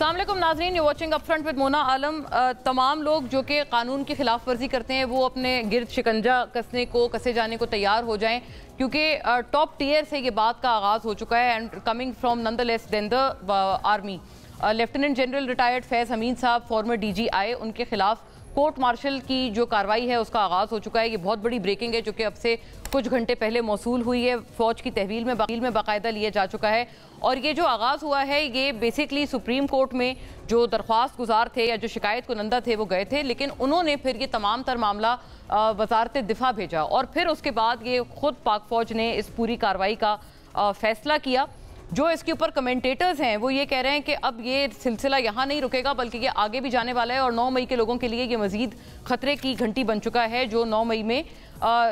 अस्सलाम वालेकुम नाज़रीन, you watching upfront with Mona Alam. तमाम लोग जो कि कानून की खिलाफ वर्जी करते हैं वो अपने गिर्द शिकंजा कसे जाने को तैयार हो जाएं, क्योंकि टॉप टियर से ये बात का आगाज़ हो चुका है and coming from none less than the army. Lieutenant general retired Faiz Hameed साहब, फॉर्मर DGI, उनके खिलाफ कोर्ट मार्शल की जो कार्रवाई है उसका आगाज़ हो चुका है। ये बहुत बड़ी ब्रेकिंग है जो कि अब से कुछ घंटे पहले मौसूल हुई है। फ़ौज की तहवील में बाकायदा लिया जा चुका है और ये जो आगाज़ हुआ है ये बेसिकली सुप्रीम कोर्ट में जो दरख्वास्त गुजार थे या जो शिकायत कुनंदा थे वो गए थे, लेकिन उन्होंने फिर ये तमाम तर मामला वजारत दिफा भेजा और फिर उसके बाद ये खुद पाक फ़ौज ने इस पूरी कार्रवाई का फैसला किया। जो इसके ऊपर कमेंटेटर्स हैं वो ये कह रहे हैं कि अब ये सिलसिला यहाँ नहीं रुकेगा बल्कि ये आगे भी जाने वाला है और 9 मई के लोगों के लिए ये मजीद खतरे की घंटी बन चुका है। जो 9 मई में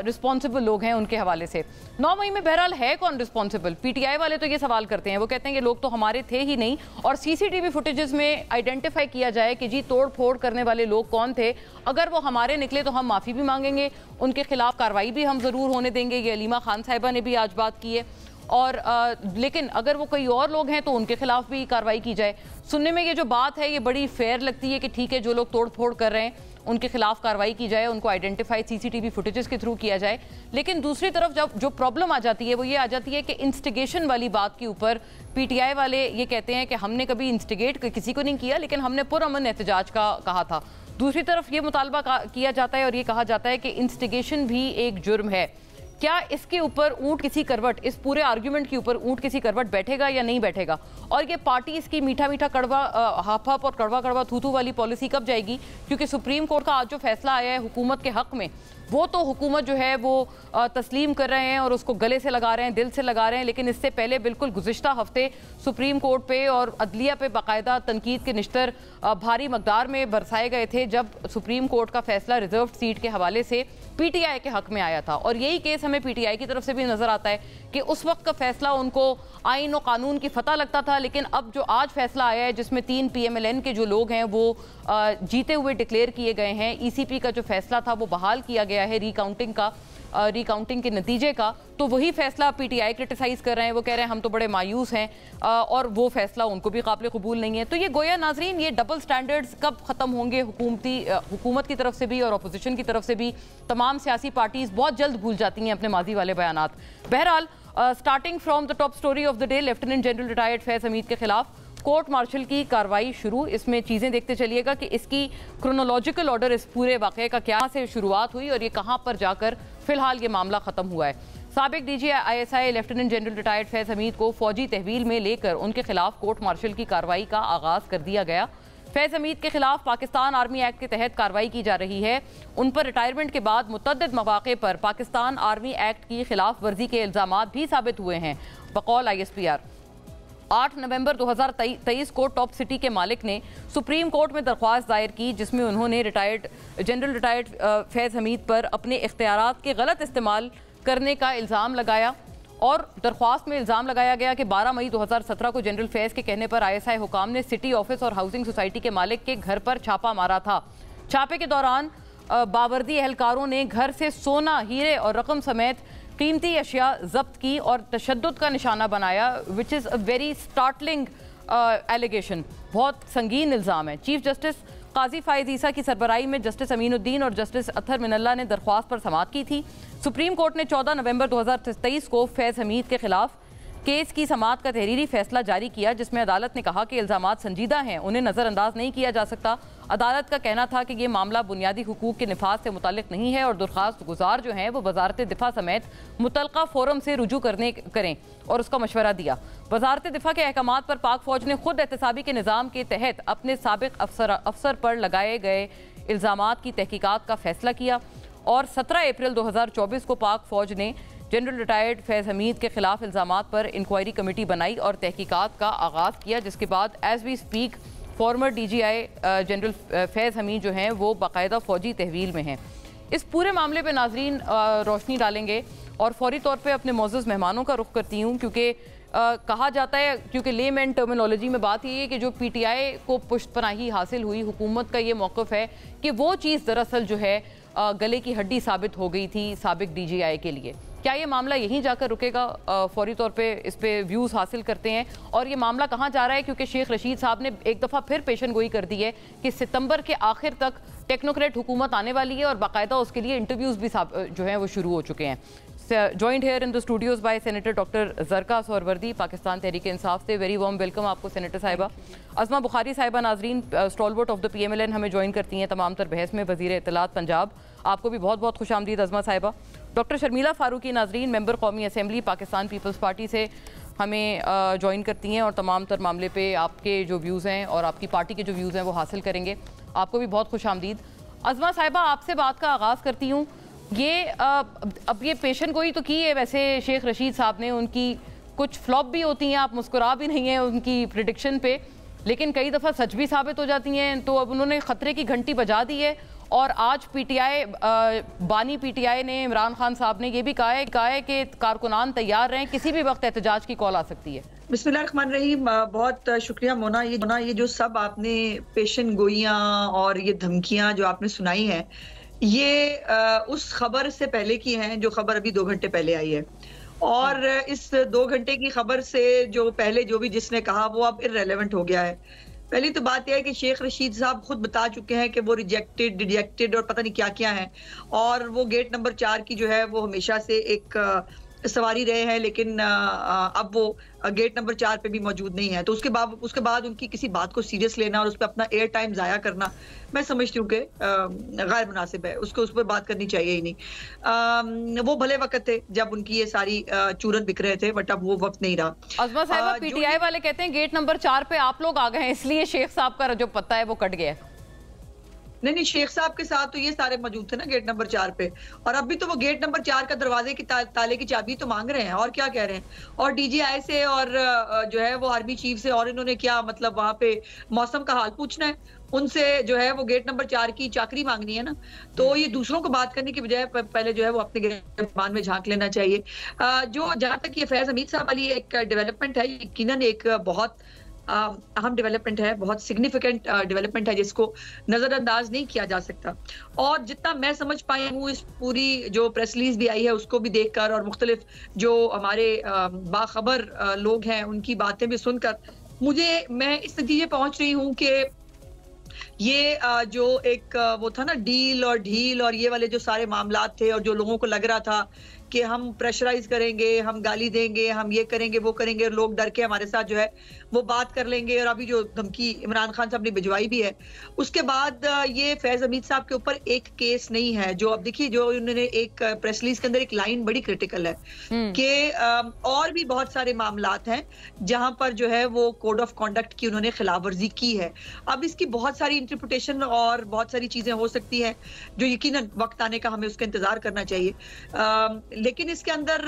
रिस्पॉन्सिबल लोग हैं उनके हवाले से 9 मई में बहरहाल है कौन रिस्पॉन्सिबल? PTI वाले तो ये सवाल करते हैं, वो कहते हैं कि लोग तो हमारे थे ही नहीं और CCTV फुटेजेस में आइडेंटिफाई किया जाए कि जी तोड़ फोड़ करने वाले लोग कौन थे। अगर वो हमारे निकले तो हम माफ़ी भी मांगेंगे, उनके खिलाफ कार्रवाई भी हम ज़रूर होने देंगे। ये अलीमा खान साहिबा ने भी आज बात की है और लेकिन अगर वो कोई और लोग हैं तो उनके खिलाफ भी कार्रवाई की जाए। सुनने में ये जो बात है ये बड़ी फेयर लगती है कि ठीक है जो लोग तोड़ फोड़ कर रहे हैं उनके खिलाफ कार्रवाई की जाए, उनको आइडेंटिफाई CCTV फुटेजेस के थ्रू किया जाए। लेकिन दूसरी तरफ जब जो प्रॉब्लम आ जाती है वो ये आ जाती है कि इंस्टिगेशन वाली बात के ऊपर PTI वाले ये कहते हैं कि हमने कभी इंस्टिगेट किसी को नहीं किया लेकिन हमने पुरअमन एहतजाज का कहा था। दूसरी तरफ ये मुतालबा किया जाता है और ये कहा जाता है कि इंस्टिगेशन भी एक जुर्म है। क्या इसके ऊपर ऊंट किसी करवट, इस पूरे आर्ग्यूमेंट के ऊपर ऊंट किसी करवट बैठेगा या नहीं बैठेगा? और ये पार्टी इसकी मीठा मीठा कड़वा हाफ हाफ और कड़वा कड़वा थू थू वाली पॉलिसी कब जाएगी? क्योंकि सुप्रीम कोर्ट का आज जो फैसला आया है हुकूमत के हक में वो तो हुकूमत जो है वो तस्लीम कर रहे हैं और उसको गले से लगा रहे हैं, दिल से लगा रहे हैं। लेकिन इससे पहले बिल्कुल गुज़िश्ता हफ्ते सुप्रीम कोर्ट पे और अदलिया पे बाकायदा तनकीद के निश्तर भारी मकदार में बरसाए गए थे जब सुप्रीम कोर्ट का फैसला रिजर्व सीट के हवाले से PTI के हक में आया था। और यही केस हमें PTI की तरफ से भी नज़र आता है कि उस वक्त का फैसला उनको आइन और कानून की फतह लगता था, लेकिन अब जो आज फैसला आया है जिसमें 3 PMLN के जो लोग हैं वो जीते हुए डिक्लेयर किए गए हैं। ECP का जो फैसला था वो बहाल किया गया है रिकाउंटिंग के नतीजे का, तो वही फैसला PTI क्रिटिसाइज़ कर रहे हैं। वो कह रहे हैं हम तो बड़े मायूस हैं और वो फैसला उनको भी काबिल कबूल नहीं है। तो ये गोया नाजरीन ये डबल स्टैंडर्ड्स कब ख़त्म होंगे हुकूमत की तरफ से भी और अपोजिशन की तरफ से भी? तमाम सियासी पार्टीज़ बहुत जल्द भूल जाती हैं अपने माजी वाले बयानात। बहरहाल starting from the top story of the day, lieutenant general retired Faiz Hameed के खिलाफ कोर्ट मार्शल की कार्रवाई शुरू। इसमें चीज़ें देखते चलिएगा कि इसकी क्रोनोलॉजिकल ऑर्डर इस पूरे वाक़े का क्या से शुरुआत हुई और ये कहाँ पर जाकर फ़िलहाल ये मामला ख़त्म हुआ है। साबिक DGI ISI lieutenant general retired Faiz Hameed को फ़ौजी तहवील में लेकर उनके खिलाफ कोर्ट मार्शल की कार्रवाई का आगाज़ कर दिया गया। फैज़ हमीद के खिलाफ पाकिस्तान आर्मी एक्ट के तहत कार्रवाई की जा रही है। उन पर रिटायरमेंट के बाद मुतअद्दिद मौक़े पर पाकिस्तान आर्मी एक्ट की खिलाफ वर्जी के इल्ज़ामात भी साबित हुए हैं। बकौल ISPR 8 नवंबर 2023 को टॉप सिटी के मालिक ने सुप्रीम कोर्ट में दरख्वास्त दायर की जिसमें उन्होंने जनरल रिटायर्ड फैज़ हमीद पर अपने इख्तियारात के गलत इस्तेमाल करने का इल्ज़ाम लगाया और दरख्वास्त में इल्ज़ाम लगाया गया कि 12 मई 2017 को जनरल फैज़ के कहने पर ISI हुकाम ने सिटी ऑफिस और हाउसिंग सोसाइटी के मालिक के घर पर छापा मारा था। छापे के दौरान बावर्दी एहलकारों ने घर से सोना, हीरे और रकम समेत कीमती अशिया जब्त की और तशद्दुद का निशाना बनाया, which is a very startling allegation. बहुत संगीन इल्ज़ाम है। चीफ जस्टिस काजी फाइज ईसा की सरबराही में जस्टिस अमीनुद्दीन और जस्टिस अतहर मिनल्ला ने दरख्वास्त पर समाअत की थी। सुप्रीम कोर्ट ने 14 नवंबर 2023 को फैज़ हमीद के खिलाफ केस की समाअत का तहरीरी फैसला जारी किया जिसमें अदालत ने कहा कि इल्ज़ामात संजीदा हैं, उन्हें नज़रअंदाज नहीं किया जा सकता। अदालत का कहना था कि ये मामला बुनियादी हुकूक के निफाज से मुताल्लिक नहीं है और दरख्वास्त गुजार जो हैं वो वजारत दिफा समेत मुतलका फोरम से रुजू करें और उसका मशवरा दिया। वजारत दिफा के अहकामात पर पाक फ़ौज ने खुद एहतसाबी के निज़ाम के तहत अपने साबिक अफसर पर लगाए गए इल्ज़ामात की तहकीकात का फैसला किया और 17 अप्रैल 2024 को पाक फ़ौज ने जनरल रिटायर्ड फैज़ हमीद के खिलाफ इल्ज़ामात पर इंक्वायरी कमेटी बनाई और तहकीकात का आगाज़ किया, जिसके बाद as we speak former DGI general Faiz Hameed जो हैं वो बाकायदा फ़ौजी तहवील में हैं। इस पूरे मामले पे नाजरीन रोशनी डालेंगे और फौरी तौर पे अपने मौजूद मेहमानों का रुख करती हूँ क्योंकि कहा जाता है, क्योंकि लेमैन टर्मिनोलॉजी में बात ये है कि जो PTI को पुष्टपनाही हासिल हुई, हुकूमत का ये मौक़िफ़ है कि वो चीज़ दरअसल जो है गले की हड्डी साबित हो गई थी साबिक DGI के लिए। क्या ये मामला यहीं जाकर रुकेगा? फौरी तौर पे इस पे व्यूज़ हासिल करते हैं। और ये मामला कहाँ जा रहा है, क्योंकि शेख रशीद साहब ने एक दफ़ा फिर पेशन गोई कर दी है कि सितंबर के आखिर तक टेक्नोक्रेट हुकूमत आने वाली है और बाकायदा उसके लिए इंटरव्यूज़ भी जो हैं वो शुरू हो चुके हैं। Joined here in the studios by senator doctor Zarqa Suharwardy, Pakistan Tehreek Insaf से। वेरी वार्म वेलकम आपको सेनेटर साहिबा। अज़मा बुखारी साहिबा नाजरीन स्टॉलवर्ट ऑफ द PMLN हमें ज्वाइन करती हैं तमाम तर बहस में, वज़ीर इत्तलात पंजाब, आपको भी बहुत बहुत खुश आमदीद अज़मा साहिबा। डॉक्टर शर्मिला फारूकी नाजरीन मेंबर कौमी असम्बली पाकिस्तान पीपल्स पार्टी से हमें ज्वाइन करती हैं और तमाम तर मामले पे आपके जो व्यूज़ हैं और आपकी पार्टी के जो व्यूज़ हैं वो हासिल करेंगे। आपको भी बहुत खुश आमदीद। अज़मा साहिबा, आपसे बात का आगाज़ करती हूँ। ये अब ये पेशन गोई तो की है वैसे शेख रशीद साहब ने, उनकी कुछ फ्लॉप भी होती हैं, आप मुस्कुरा भी नहीं हैं उनकी प्रिडिक्शन पे, लेकिन कई दफ़ा सच भी साबित हो जाती हैं। तो अब उन्होंने ख़तरे की घंटी बजा दी है और आज PTI बानी PTI ने, इमरान खान साहब ने ये भी कहा है कि कारकुनान तैयार रहें, किसी भी वक्त एहतजाज की कॉल आ सकती है। बिस्मिल्लाहिर्रहमानिर्रहीम। बहुत शुक्रिया मोना। ये जो सब आपने पेशन गोइयाँ और ये धमकियाँ जो आपने सुनाई हैं, ये उस खबर से पहले की हैं जो खबर अभी 2 घंटे पहले आई है। और इस 2 घंटे की खबर से जो पहले जो भी जिसने कहा वो अब इररेलेवेंट हो गया है। पहली तो बात यह है कि शेख रशीद साहब खुद बता चुके हैं कि वो रिजेक्टेड और पता नहीं क्या क्या है, और वो गेट नंबर 4 की जो है वो हमेशा से एक सवारी रहे हैं, लेकिन अब वो गेट नंबर 4 पे भी मौजूद नहीं है। तो उसके बाद उनकी किसी बात को सीरियस लेना और उस पर अपना एयर टाइम जाया करना, मैं समझती हूँ कि गैर मुनासिब है। उस पर बात करनी चाहिए ही नहीं। वो भले वक्त थे जब उनकी ये सारी चूरन बिक रहे थे, बट अब वो वक्त नहीं रहा। अज़मा साहिबा, PTI वाले कहते हैं गेट नंबर 4 पे आप लोग आ गए हैं, इसलिए शेख साहब का जो पत्ता है वो कट गया है। नहीं, शेख साहब के साथ तो ये सारे मौजूद थे ना गेट नंबर 4 पे, और अभी तो वो गेट नंबर 4 का दरवाजे की ताले की चाबी तो मांग रहे हैं, और क्या कह रहे हैं। और DGI से और जो है वो आर्मी चीफ से, और इन्होंने क्या मतलब वहां पे मौसम का हाल पूछना है, उनसे जो है वो गेट नंबर 4 की चाकरी मांगनी है ना। तो ये दूसरों को बात करने की बजाय पहले जो है वो अपने गिरबान में झांक लेना चाहिए। जो जहां तक ये फैज हमीद साहब वाली एक डेवलपमेंट है, यकीनन एक बहुत अहम डेवलपमेंट है, बहुत सिग्निफिकेंट डेवलपमेंट है, जिसको नजरअंदाज नहीं किया जा सकता। और जितना मैं समझ पाई हूँ, इस पूरी जो प्रेस रिलीज भी आई है उसको भी देखकर, और मुख्तलिफ जो हमारे बाखबर लोग हैं उनकी बातें भी सुनकर, मैं इस नतीजे पहुंच रही हूँ कि ये जो एक वो था ना डील और ढील और ये वाले जो सारे मामलात थे, और जो लोगों को लग रहा था कि हम प्रेशराइज करेंगे, हम गाली देंगे, हम ये करेंगे वो करेंगे, और लोग डर के हमारे साथ जो है वो बात कर लेंगे, और अभी जो धमकी इमरान खान साहब ने भिजवाई भी है, उसके बाद ये फैज हमीद साहब के ऊपर एक केस नहीं है। जो अब देखिए, जो उन्होंने एक प्रेस रिलीज के अंदर एक लाइन बड़ी क्रिटिकल है कि और भी बहुत सारे मामलात हैं जहां पर जो है वो कोड ऑफ कॉन्डक्ट की उन्होंने खिलाफ वर्जी की है। अब इसकी बहुत सारी इंटरप्रिटेशन और बहुत सारी चीजें हो सकती हैं, जो यकीनन वक्त आने का हमें उसका इंतजार करना चाहिए। लेकिन इसके अंदर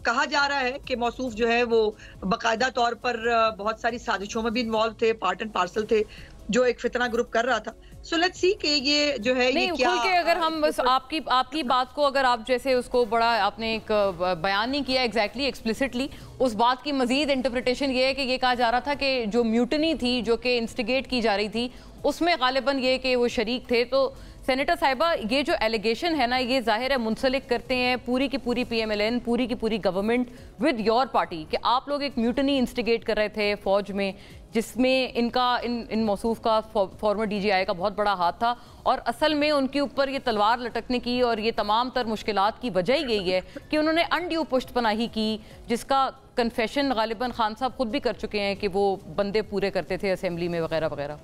कहा जा रहा है कि मौसूफ जो है वो बाकायदा तौर पर बहुत सारी साजिशों में भी इन्वॉल्व थे, पार्ट एंड पार्सल थे, जो एक फितना ग्रुप कर रहा था। सो लेट्स सी कि ये जो है नहीं, ये क्या के अगर हम बस आपकी बात को अगर आप जैसे उसको बड़ा आपने एक बयान नहीं किया एग्जैक्टली एक्सप्लिसिटली, उस बात की मजीद इंटरप्रिटेशन ये है कि ये कहा जा रहा था कि जो म्यूटनी थी जो कि इंस्टिगेट की जा रही थी उसमें गालिबन ये कि वो शरीक थे। तो सेनेटर साहिबा, ये जो एलिगेशन है ना, ये जाहिर है मुंसलिक करते हैं पूरी की पूरी PMLN, पूरी की पूरी गवर्नमेंट विद योर पार्टी, कि आप लोग एक म्यूटनी इंस्टिगेट कर रहे थे फौज में, जिसमें इन मौसूफ का फॉर्मर DGI का बहुत बड़ा हाथ था, और असल में उनके ऊपर ये तलवार लटकने की और ये तमाम तर मुश्किलात की वजह ही यही है कि उन्होंने अनड्यू पुष्टपनाही की, जिसका कन्फेशन गालिबन खान साहब खुद भी कर चुके हैं कि वो बंदे पूरे करते थे असेंबली में वगैरह वगैरह।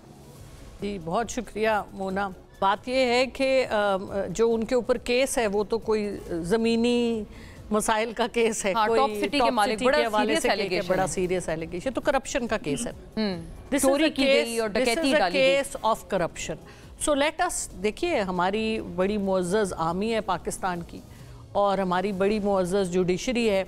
जी, बहुत शुक्रिया मोना। बात यह है कि जो उनके ऊपर केस है वो तो कोई ज़मीनी मसाइल का केस है, हाँ, कोई टॉप सिटी के मालिक, बड़ा सीरियस एलिगेशन, तो करप्शन का केस है। This is a case of corruption. So let us देखिए, हमारी बड़ी मुअज़्ज़ज़ आर्मी है पाकिस्तान की, और हमारी बड़ी मुअज़्ज़ज़ जुडिशरी है,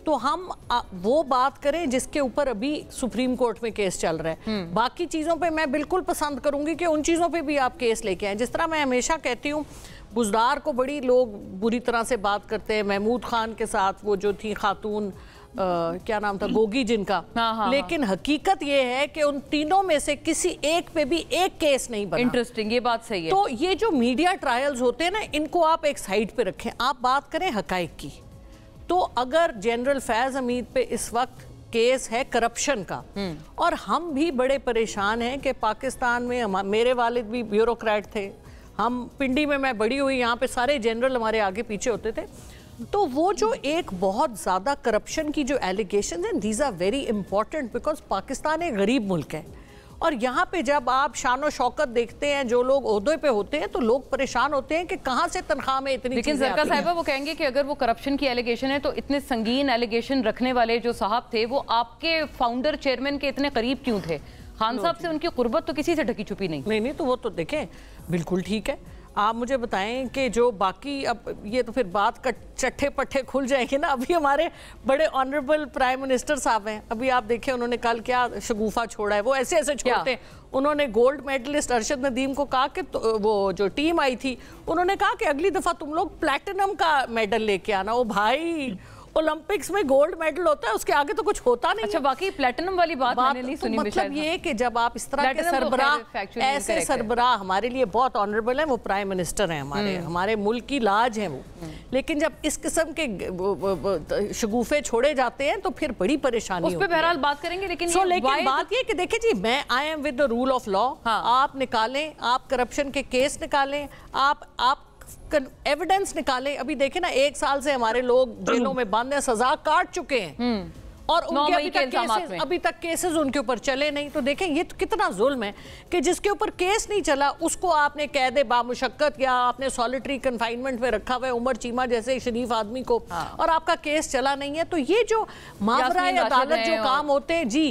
तो हम वो बात करें जिसके ऊपर अभी सुप्रीम कोर्ट में केस चल रहा है। बाकी चीज़ों पे मैं बिल्कुल पसंद करूंगी कि उन चीज़ों पे भी आप केस लेके आएँ। जिस तरह मैं हमेशा कहती हूँ, बुज़दार को बड़ी लोग बुरी तरह से बात करते हैं, महमूद खान के साथ वो जो थी खातून क्या नाम था, गोगी जिनका, लेकिन हकीकत ये है कि उन तीनों में से किसी एक पे भी एक केस नहीं बना। इंटरेस्टिंग, ये बात सही है। तो ये जो मीडिया ट्रायल्स होते हैं ना, इनको आप एक साइड पे रखें, आप बात करें हकाइक की। तो अगर जनरल फैज हमीद पे इस वक्त केस है करप्शन का, और हम भी बड़े परेशान हैं कि पाकिस्तान में मेरे वालिद भी ब्यूरोक्रेट थे, हम पिंडी में मैं बड़ी हुई, यहाँ पे सारे जनरल हमारे आगे पीछे होते थे, तो वो जो एक बहुत ज़्यादा करप्शन की जो एलिगेशन हैं, these are very important because Pakistan एक गरीब मुल्क है, और यहाँ पे जब आप शान और शौकत देखते हैं, जो लोग ओहदे पे होते हैं, तो लोग परेशान होते हैं कि कहाँ से तनख्वाह में इतनी। लेकिन ज़रका साहिबा वो कहेंगे कि अगर वो करप्शन की एलिगेशन है तो इतने संगीन एलिगेशन रखने वाले जो साहब थे वो आपके फाउंडर चेयरमैन के इतने करीब क्यों थे? खान साहब से उनकी कुर्बत तो किसी से ढकी छुपी नहीं। नहीं, तो वो तो देखें बिल्कुल ठीक है। आप मुझे बताएं कि जो बाकी, अब ये तो फिर बात का चट्ठे पट्टे खुल जाएंगे ना। अभी हमारे बड़े ऑनरेबल प्राइम मिनिस्टर साहब हैं, अभी आप देखें उन्होंने कल क्या शगुफा छोड़ा है, वो ऐसे ऐसे छोड़ते हैं। उन्होंने गोल्ड मेडलिस्ट अरशद नदीम को कहा कि तो वो जो टीम आई थी, उन्होंने कहा कि अगली दफ़ा तुम लोग प्लैटिनम का मेडल लेके आना। ओ भाई, ओलंपिक्स में गोल्ड मेडल होता है, उसके आगे तो कुछ होता नहीं। अच्छा, बाकी प्लेटिनम वाली बात मैंने नहीं सुनी। मतलब ये कि जब आप इस तरह के सरबराह, ऐसे सरबराह हमारे लिए बहुत ऑनरेबल हैं, वो प्राइम मिनिस्टर हैं हमारे मुल्क की लाज हैं वो, लेकिन जब इस किस्म के शगुफे छोड़े जाते हैं तो फिर बड़ी परेशानी उस पे बहरहाल बात करेंगे। लेकिन बात ये कि देखिए जी, मैं I am with the rule of law. आप निकालें, आप करप्शन के केस निकालें, आप एविडेंस निकालें। अभी देखें ना, 1 साल से हमारे लोग जेलों में बंद हैं, सजा काट चुके हैं, और उनके अभी तक केसेस उनके ऊपर चले नहीं। तो देखें ये तो कितना जुल्म है कि जिसके ऊपर केस नहीं चला उसको आपने कैद बामुशक्कत या आपने सॉलिटरी कन्फाइनमेंट में रखा हुआ है, उमर चीमा जैसे शरीफ आदमी को, और आपका केस चला नहीं है। तो ये जो मावराए अदालत जो काम होते हैं जी,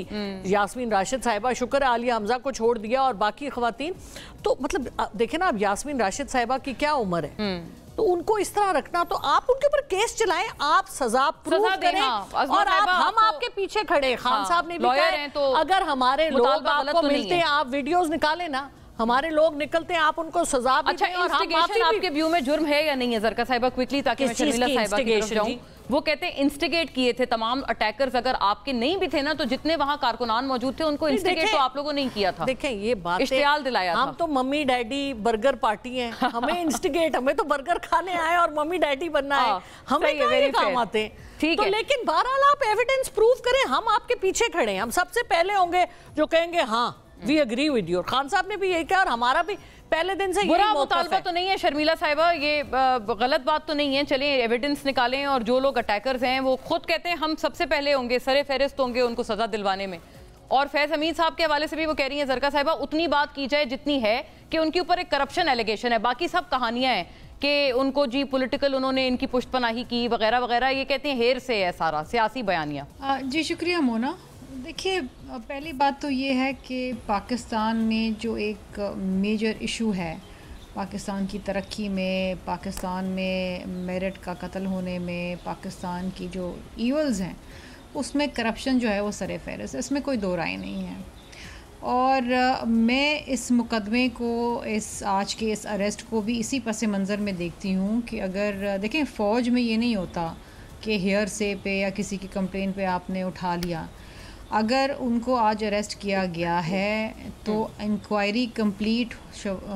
यास्मीन राशिद साहिबा, शुक्र है आलिया हमजा को छोड़ दिया, और बाकी खवातीन, तो मतलब देखें ना, अब यास्मीन राशिद साहिबा की क्या उम्र है, तो उनको इस तरह रखना, तो आप उनके ऊपर केस चलाएं, आप सजा प्रूव करें, और हम आपके पीछे खड़े। खान साहब ने भी कहा, तो अगर हमारे लोग आपको मिलते हैं, आप वीडियोस निकालें ना, हमारे लोग निकलते हैं, आप उनको सजा भी दें। और इंस्टिगेशन आपके व्यू में जुर्म है या नहीं है ज़रका साहिबा, क्विकली, ताकि मैं शर्मिला साहिबा की तरफ जाऊं। वो कहते हैं इंस्टिगेट किए थे तमाम अटैकर्स, अगर आपके नहीं भी थे ना, तो जितने वहां कारकुनान मौजूद थे उनको इंस्टिगेट तो आप लोगों ने नहीं किया था। देखें ये बात इश्तियाल दिलाया था। हम तो मम्मी डैडी बर्गर पार्टी हैं, हमें इंस्टिगेट, हमें तो बर्गर खाने आए और मम्मी डैडी बनना है, हमें क्या काम आते हैं। ठीक है, लेकिन बहरहाल आप एविडेंस प्रूव करें, हम आपके पीछे खड़े हैं, हम सबसे पहले होंगे जो कहेंगे हाँ we agree with you. Khan साहब ने भी यही कहा, और हमारा भी पहले दिन से बुरा मुतालबा तो नहीं है शर्मिला साहिबा, ये गलत बात तो नहीं है। चलिए एविडेंस निकालें, और जो लोग अटैकर्स हैं वो खुद कहते हैं हम सबसे पहले होंगे, सरे फहरिस्त होंगे उनको सजा दिलवाने में। और फैज हमीद साहब के हवाले से भी वो कह रही हैं ज़रका साहिबा, उतनी बात की जाए जितनी है कि उनके ऊपर एक करप्शन एलिगेशन है, बाकी सब कहानियां हैं कि उनको जी पॉलिटिकल उन्होंने इनकी पुष्टपनाही की वगैरह वगैरह, ये कहते हैं हेर से है सारा सियासी बयानिया। जी शुक्रिया मोना। देखिए, पहली बात तो ये है कि पाकिस्तान में जो एक मेजर इशू है पाकिस्तान की तरक्की में, पाकिस्तान में मेरिट का कत्ल होने में, पाकिस्तान की जो ईवल्स हैं उसमें करप्शन जो है वो सरे फहरिस्त, इसमें कोई दो राय नहीं है। और मैं इस मुकदमे को, इस आज के इस अरेस्ट को भी इसी पस मंज़र में देखती हूँ कि अगर देखें फ़ौज में ये नहीं होता कि हेयर से पे या किसी की कंप्लेन पे आपने उठा लिया। अगर उनको आज अरेस्ट किया गया है तो इंक्वायरी कंप्लीट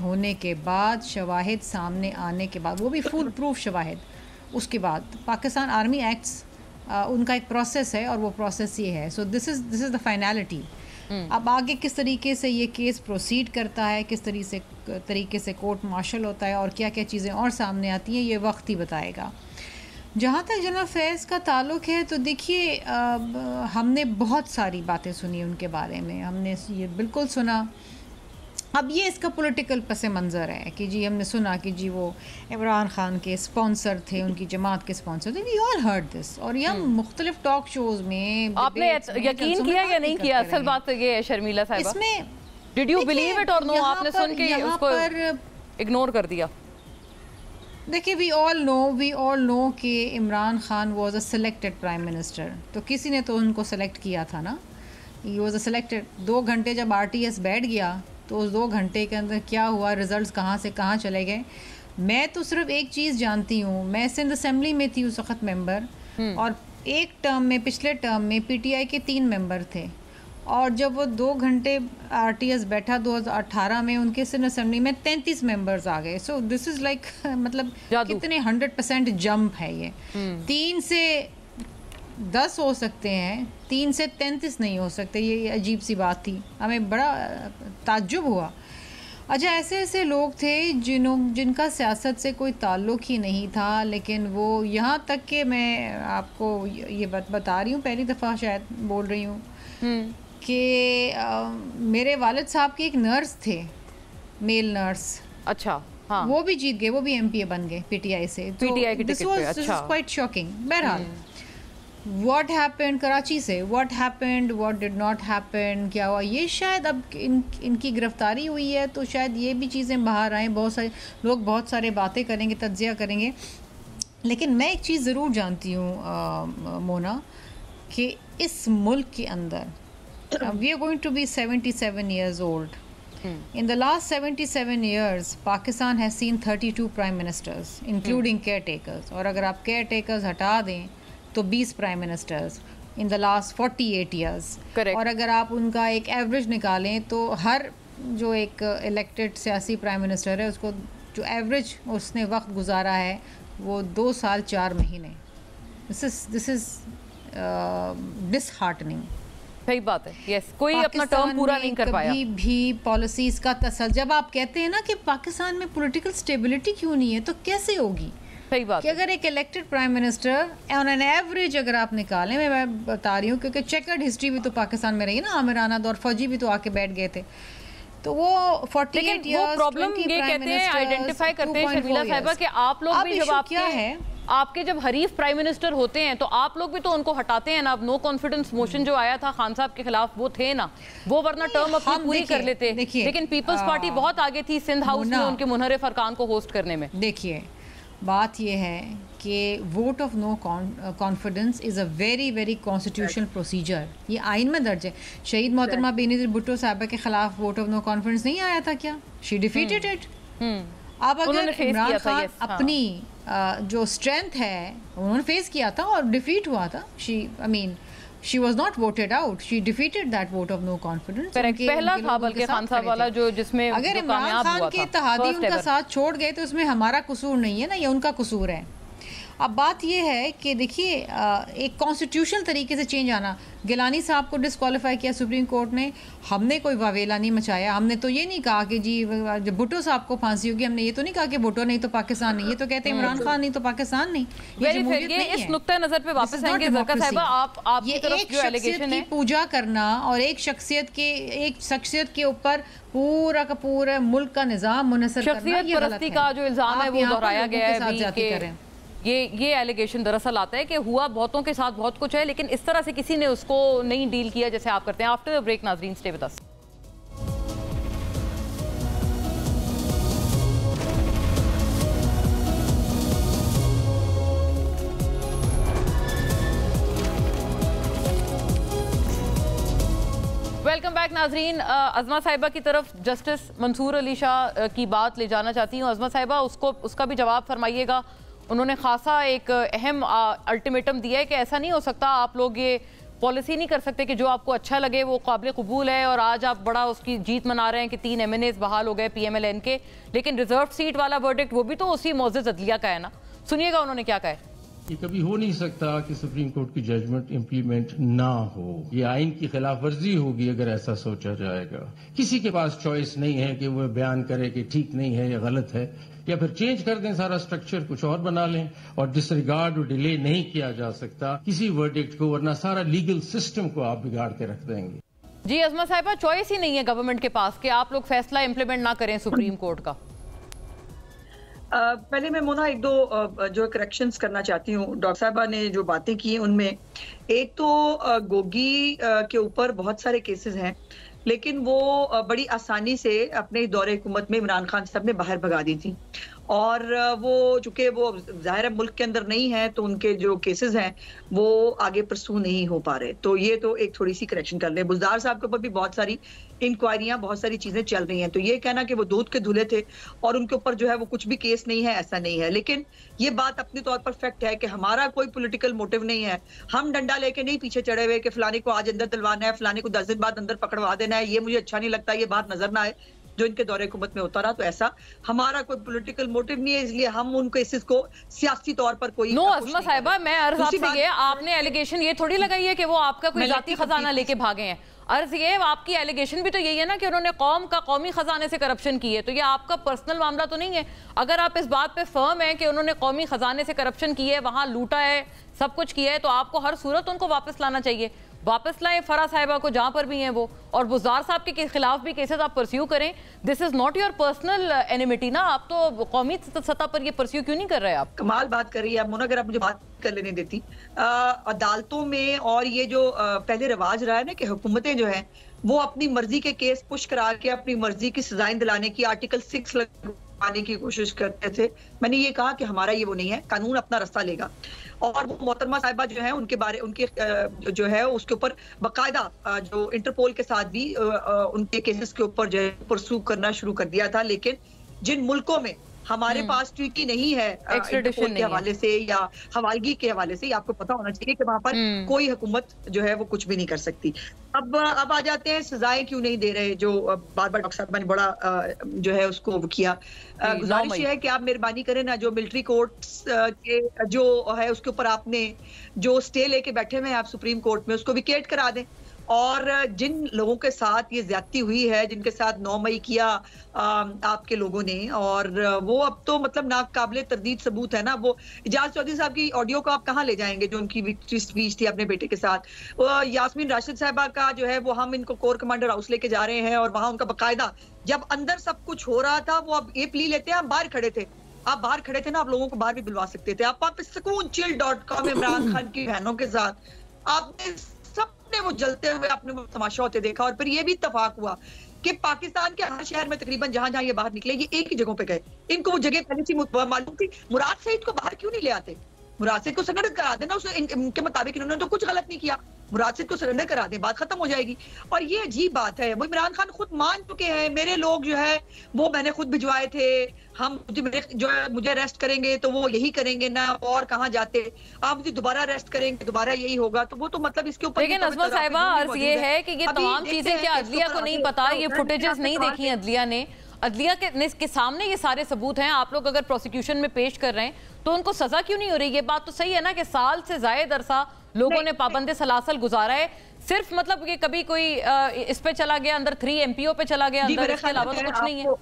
होने के बाद, शवाहिद सामने आने के बाद, वो भी फुल प्रूफ शवाहिद, उसके बाद पाकिस्तान आर्मी एक्ट्स उनका एक प्रोसेस है, और वो प्रोसेस ये है। So this is the finality. अब आगे किस तरीके से ये केस प्रोसीड करता है, किस तरीके से कोर्ट मार्शल होता है, और क्या क्या चीज़ें और सामने आती हैं, ये वक्त ही बताएगा। जहाँ तक जनरल फैज़ का ताल्लुक़ है, तो देखिए हमने बहुत सारी बातें सुनी उनके बारे में, हमने ये बिल्कुल सुना। अब ये इसका पॉलिटिकल पस मंज़र है कि जी हमने सुना कि जी वो इमरान खान के स्पॉन्सर थे, उनकी जमात के स्पॉन्सर थे। वी ऑल हर्ड दिस, और ये हम मुख्तलिफ टॉक शोज़ में आपने यकीन किया या नहीं किया? असल बात तो ये है शर्मिला साहिबा, इसमें डिड यू बिलीव इट और नो? आपने सुन के उसको इग्नोर कर दिया? देखिए, वी ऑल नो कि Imran Khan was a selected prime minister, तो किसी ने तो उनको सेलेक्ट किया था ना, ही वाज अ सिलेक्टेड। 2 घंटे जब RTS बैठ गया तो उस 2 घंटे के अंदर क्या हुआ, रिजल्ट्स कहाँ से कहाँ चले गए। मैं तो सिर्फ एक चीज़ जानती हूँ, मैं सिंध असेंबली में थी उस वक्त मेंबर, और एक टर्म में, पिछले टर्म में PTI के 3 मेंबर थे, और जब वो 2 घंटे RTS बैठा 2018 में, उनके सिंध असेंबली में 33 मेंबर्स आ गए। सो दिस इज़ लाइक मतलब कितने 100% जंप है ये। 3 से 10 हो सकते हैं, 3 से 33 नहीं हो सकते। ये अजीब सी बात थी, हमें बड़ा ताज्जुब हुआ। अच्छा, ऐसे ऐसे लोग थे जिनका सियासत से कोई ताल्लुक़ ही नहीं था, लेकिन वो यहाँ तक कि मैं आपको ये बता रही हूँ, पहली दफ़ा शायद बोल रही हूँ कि मेरे वालिद साहब की एक नर्स थे, मेल नर्स। अच्छा, हाँ। वो भी जीत गए, वो भी एमपीए बन गए पीटीआई से। पीटीआई की टिकट पे। अच्छा, दिस वाज क्वाइट शॉकिंग। बहरहाल व्हाट हैपेंड कराची से, what happened, what did not happen, क्या हुआ, ये शायद अब इनकी गिरफ्तारी हुई है तो शायद ये भी चीज़ें बाहर आएँ। बहुत सारे लोग बहुत सारे बातें करेंगे, तज्जिया करेंगे, लेकिन मैं एक चीज़ ज़रूर जानती हूँ मोना, कि इस मुल्क के अंदर we are going to be 77 years old. In the last 77 years, Pakistan has seen 32 prime ministers, including caretakers. और अगर आप caretakers हटा दें तो 20 prime ministers in the last 48 years. Correct. और अगर आप उनका एक एवरेज निकालें तो हर जो एक इलेक्टेड सियासी प्राइम मिनिस्टर है उसको जो एवरेज उसने वक्त गुजारा है वो 2 साल 4 महीने। This is disheartening. सही बात है। यस, कोई अपना टर्म पूरा नहीं कर पाया। कभी भी पॉलिसीज़ का तसल, जब आप कहते हैं ना कि पाकिस्तान में पॉलिटिकल स्टेबिलिटी क्यों नहीं है, तो कैसे होगी? सही बात कि अगर एक elected prime minister on an average अगर आप निकालें, मैं बता रही हूँ क्योंकि चेकर्ड हिस्ट्री भी तो पाकिस्तान में रही है ना, आमिर आनंद और फौजी भी तो आके बैठ गए थे, तो वो 48 years प्रॉब्लम ये कहते हैं, आइडेंटिफाई करते हैं शर्मिला साहिबा कि आप लोग भी जब आपके जब हरीफ प्राइम मिनिस्टर होते हैं तो आप लोग भी तो उनको हटाते हैं ना। अब नो कॉन्फिडेंस मोशन जो आया था खान साहब के खिलाफ वो थे ना, वो वरना टर्म अपनी पूरी कर लेते। लेकिन पीपल्स पार्टी बहुत आगे थी सिंध हाउस में उनके मुनहरिफ अरकान को होस्ट करने में। देखिए, बात यह है कि vote of no confidence is a very very constitutional procedure. ये आइन में दर्ज है। शहीद मोहतरमा बेनज़ीर भुट्टो साहबा के खिलाफ वोट ऑफ नो कॉन्फिडेंस नहीं आया था क्या? She defeated it. अब अगर इमरान खान अपनी जो स्ट्रेंथ है उन्होंने फेस किया था और डिफीट हुआ था, she was not voted out, she defeated that vote of no confidence. पहला था बल्कि खान साहब वाला जो जिसमें अगर इमरान खान के इत्तेहादी उनका साथ छोड़ गए तो उसमें हमारा कसूर नहीं है ना, ये उनका कसूर है। अब बात ये है कि देखिए, एक कॉन्स्टिट्यूशनल तरीके से चेंज आना, गिलानी साहब को डिस्क्वालीफाई किया सुप्रीम कोर्ट ने, हमने कोई वावेला नहीं मचाया, हमने तो ये नहीं कहा कि जी जब भुट्टो साहब को फांसी होगी, हमने ये तो नहीं कहा कि भुट्टो नहीं तो पाकिस्तान नहीं, ये तो कहते हैं इमरान खान नहीं तो पाकिस्तान नहीं। ये इस नुक्ता नजर पे वापस आएंगे ज़रका साहिबा, आपकी तरफ जो एलिगेशन है, पूजा करना और एक शख्सियत के ऊपर पूरा का पूरा मुल्क का निजाम मुनसर करना, शख्सियत परस्ती का जो इल्जाम है वो दोहराया गया है। ये एलिगेशन दरअसल आता है कि हुआ बहुतों के साथ बहुत कुछ है, लेकिन इस तरह से किसी ने उसको नहीं डील किया जैसे आप करते हैं। आफ्टर द ब्रेक नाज़रीन, stay with us. Welcome back नाजरीन। अज़मा साहिबा की तरफ जस्टिस मंसूर अली शाह की बात ले जाना चाहती हूँ। अज़मा साहिबा, उसका भी जवाब फरमाइएगा। उन्होंने खासा एक अहम अल्टीमेटम दिया है कि ऐसा नहीं हो सकता, आप लोग ये पॉलिसी नहीं कर सकते कि जो आपको अच्छा लगे वो काबिल कबूल है। और आज आप बड़ा उसकी जीत मना रहे हैं कि 3 MNAs बहाल हो गए PMLN के, लेकिन रिजर्व सीट वाला वर्डिक्ट वो भी तो उसी मौज़िज़ अदलिया का है ना। सुनिएगा उन्होंने क्या कहा है। ये कभी हो नहीं सकता कि सुप्रीम कोर्ट की जजमेंट इम्प्लीमेंट ना हो, ये आइन की खिलाफ वर्जी होगी अगर ऐसा सोचा जाएगा। किसी के पास चॉइस नहीं है कि वो बयान करे कि ठीक नहीं है या गलत है, या फिर चेंज कर दें सारा स्ट्रक्चर, कुछ और बना लें। और डिसरिगार्ड और डिले नहीं किया जा सकता किसी वर्डिक्ट को, वरना सारा लीगल सिस्टम को आप बिगाड़ के रख देंगे। जी अज़मा साहिबा, चॉइस ही नहीं है गवर्नमेंट के पास कि आप लोग फैसला इम्प्लीमेंट ना करें सुप्रीम कोर्ट का। पहले मैं मोना एक दो जो करेक्शंस करना चाहती हूँ। डॉक्टर साहबा ने जो बातें की उनमें एक तो गोगी के ऊपर बहुत सारे केसेस हैं, लेकिन वो बड़ी आसानी से अपने दौरे हुकूमत में इमरान खान साहब ने बाहर भगा दी थी। और वो चूंकि वो ज़ाहिर मुल्क के अंदर नहीं है तो उनके जो केसेस हैं वो आगे परसू नहीं हो पा रहे। तो ये तो एक थोड़ी सी करेक्शन कर ले। बुज़दार साहब के ऊपर भी बहुत सारी इंक्वायरियां, बहुत सारी चीजें चल रही हैं, तो ये कहना कि वो दूध के धुले थे और उनके ऊपर जो है वो कुछ भी केस नहीं है, ऐसा नहीं है। लेकिन ये बात अपने तौर पर फैक्ट है कि हमारा कोई पॉलिटिकल मोटिव नहीं है। हम डंडा लेके नहीं पीछे चढ़े हुए कि फलाने को आज अंदर दिलवाना है, फलाने को 10 दिन बाद अंदर पकड़वा देना है। ये मुझे अच्छा नहीं लगता, ये बात नजर ना आए। जो इनके दौरे हुकूमत में होता रहा। तो ऐसा हमारा कोई पॉलिटिकल मोटिव नहीं है, इसलिए हम उन केसेस को सियासी तौर पर कोई नो अज़मा साहिबा, मैं अर्ज आपसे ये, आपने एलिगेशन ये थोड़ी लगाई है कि वो आपका कोई जाती खजाना लेके भागे हैं। अर्ज ये, आपकी एलिगेशन भी तो यही है ना कि उन्होंने कौम का कौमी खजाने से करप्शन की है, तो ये आपका पर्सनल मामला तो नहीं है। अगर आप इस बात पे फर्म है कि उन्होंने कौमी खजाने से करप्शन की है, वहां लूटा है, सब कुछ किया है, तो आपको हर सूरत उनको वापस लाना चाहिए। वापस लाएं फरा साहिबा को जहां पर भी हैं वो, और बुज़दार साहब के खिलाफ भी केसेस आप परस्यू करें। This is not your personal enmity ना, आप तो कौमी सतह पर ये परस्यू क्यों नहीं कर रहे? आप कमाल बात कर रही है मोना, अगर आप मुझे बात कर लेने देती। अदालतों में और ये जो पहले रिवाज रहा है ना कि हुकूमतें जो है वो अपनी मर्जी के केस पुश करा के अपनी मर्जी की सजाएं दिलाने की आर्टिकल 6 लगवाने की कोशिश करते थे। मैंने ये कहा कि हमारा ये वो नहीं है, कानून अपना रास्ता लेगा। और वो मोहतरमा साहिबा जो है उनके जो है उसके ऊपर बाकायदा जो इंटरपोल के साथ भी उनके केसेस के ऊपर जो है परसू करना शुरू कर दिया था। लेकिन जिन मुल्कों में हमारे पास ट्रीटी नहीं है इंटरपोल के हवाले से या हवालगी के हवाले से, आपको पता होना चाहिए कि वहां पर कोई हुकूमत जो है वो कुछ भी नहीं कर सकती। अब आ जाते हैं सजाएं क्यों नहीं दे रहे, जो बार बार डॉक्टर साहब ने बड़ा जो है उसको किया। गुजारिश है कि आप मेहरबानी करें ना, जो मिलिट्री कोर्ट्स के जो है उसके ऊपर आपने जो स्टे लेके बैठे हुए हैं आप सुप्रीम कोर्ट में, उसको विकेट करा दें। और जिन लोगों के साथ ये ज्यादती हुई है, जिनके साथ 9 मई किया आपके लोगों ने, और वो अब तो मतलब नाकाबिले तरदीद सबूत है ना। वो इजाज चौधरी साहब की ऑडियो को आप कहाँ ले जाएंगे, जो उनकी विक्ट्री स्पीच थी अपने बेटे के साथ। यास्मीन राशिद साहिबा का जो है वो हम इनको कोर कमांडर हाउस लेके जा रहे हैं, और वहां उनका बाकायदा जब अंदर सब कुछ हो रहा था वो अब ये प्ली लेते हैं, हम बाहर खड़े थे, आप बाहर खड़े थे ना, आप लोगों को बाहर भी बुलवा सकते थे। आप वहां पे sukoonchill.com इमरान खान की बहनों के साथ आपने सबने वो जलते हुए आपने वो तमाशा होते देखा। और फिर ये भी इत्तेफाक हुआ कि पाकिस्तान के हर शहर में तकरीबन जहां जहां ये बाहर निकले, ये एक ही जगहों पे गए। इनको वो जगह पहले से मालूम थी। मुराद सईद को बाहर क्यों नहीं ले आते? मुराद सईद को सरेंडर करा देना, उनके मुताबिक इन्होंने तो कुछ गलत नहीं किया, मुराद सईद को सरेंडर करा दें, बात खत्म हो जाएगी। और ये अजीब बात है, वो इमरान खान खुद मान चुके हैं, मेरे लोग जो है वो मैंने खुद भिजवाए थे, हम जो है मुझे अरेस्ट करेंगे तो वो यही करेंगे ना, और कहाँ जाते, आप मुझे दोबारा अरेस्ट करेंगे दोबारा यही होगा। तो वो तो मतलब इसके ऊपर, लेकिन अज़मा साहिबा अर्ज ये है कि ये तमाम चीजें क्या अदलिया को नहीं पता? ये फुटेजेस नहीं देखी अदलिया ने? अदलिया के सामने ये सारे सबूत हैं, आप लोग अगर प्रोसिक्यूशन में पेश कर रहे हैं तो उनको सजा क्यों नहीं हो रही? ये बात तो सही है ना कि साल से जायद अरसा लोगों ने पाबंद सलासल गुजारा है, सिर्फ मतलब कि कभी कोई इस पे चला गया अंदर, 3 MPO पे चला गया अंदर, इसके अलावा तो कुछ नहीं है।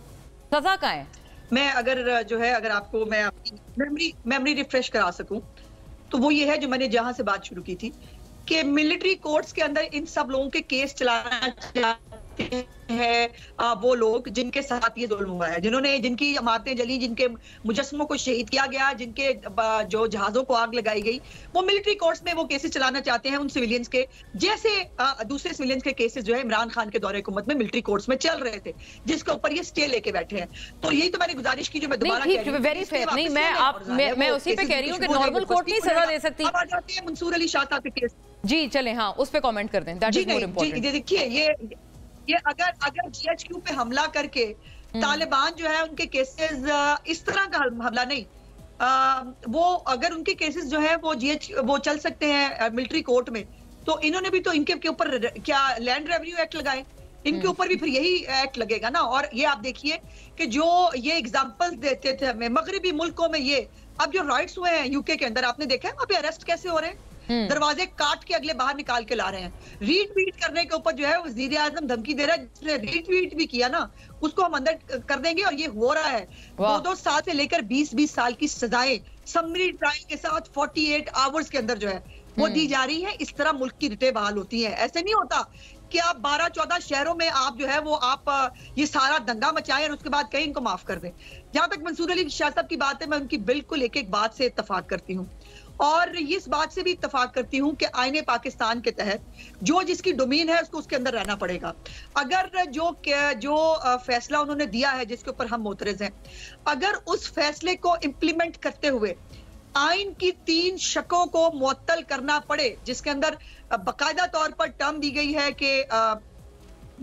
सजा कहाँ है? मैं अगर जो है अगर आपको मैं अपनी मेमोरी रिफ्रेश करा सकूं तो वो ये है जो मैंने जहां से बात शुरू की थी कि मिलिट्री कोर्ट्स के अंदर इन सब लोगों के केस चलाना चाहते हैं वो लोग जिनके साथ ये जुल्म हुआ है, जिनकी इमारतें जली, जिनके मुजस्समों को शहीद किया गया, जिनके जो जहाजों को आग लगाई गई, वो मिलिट्री कोर्ट्स में वो केसेस चलाना चाहते हैं उन सिविलियंस के, जैसे दूसरे सिविलियंस के केसेस जो है इमरान खान के दौरे हुकूमत में मिलिट्री कोर्ट्स में चल रहे थे, जिसके ऊपर ये स्टे लेके बैठे हैं। तो यही तो मैंने गुजारिश की, जो मैं दोबारा वेरी फेयर नहीं, मैं उसी पे कह रही हूँ कि नॉर्मल कोर्ट नहीं सजा दे सकती। अब आ जाते हैं मंसूर अली शाह साहब के केस। जी चले, हाँ उस पे कमेंट कर दें, दैट इज मोर इंपॉर्टेंट। देखिए ये अगर GHQ पे हमला करके तालिबान जो है उनके केसेस इस तरह का हमला नहीं, वो अगर उनके केसेस जो है वो चल सकते हैं मिलिट्री कोर्ट में, तो इन्होंने भी तो इनके ऊपर क्या लैंड रेवेन्यू एक्ट लगाए, इनके ऊपर भी फिर यही एक्ट लगेगा ना। और ये आप देखिए कि जो ये एग्जांपल्स देते थे हमें मगरबी मुल्कों में, ये अब जो राइट्स हुए हैं यूके के अंदर, आपने देखा है वहां पे अरेस्ट कैसे हो रहे हैं, दरवाजे काट के अगले बाहर निकाल के ला रहे हैं। रीट्वीट करने के ऊपर जो है वज़ीर आज़म धमकी दे रहा है, जिसने रीट्वीट भी किया ना उसको हम अंदर कर देंगे। और ये हो रहा है, 2-2 साल से लेकर 20-20 साल की सजाएं समरी ट्रायल के साथ 48 आवर्स के अंदर जो है वो दी जा रही है। इस तरह मुल्क की रिटें बहाल होती हैं। ऐसे नहीं होता कि आप 12-14 शहरों में आप जो है वो आप ये सारा दंगा मचाएं और उसके बाद कहीं इनको माफ कर दें। जहां तक मंसूर अली शाह साहब की बात है, मैं उनकी बिल्कुल एक एक बात से इत्तफाक करती हूँ, और इस बात से भी इत्तफाक करती हूं कि आईने पाकिस्तान के तहत जो जिसकी डोमेन है उसको उसके अंदर रहना पड़ेगा। अगर जो फैसला उन्होंने दिया है जिसके ऊपर हम मोतरज हैं, अगर उस फैसले को इम्प्लीमेंट करते हुए आइन की 3 शकों को मुअत्तल करना पड़े, जिसके अंदर बाकायदा तौर पर टर्म दी गई है कि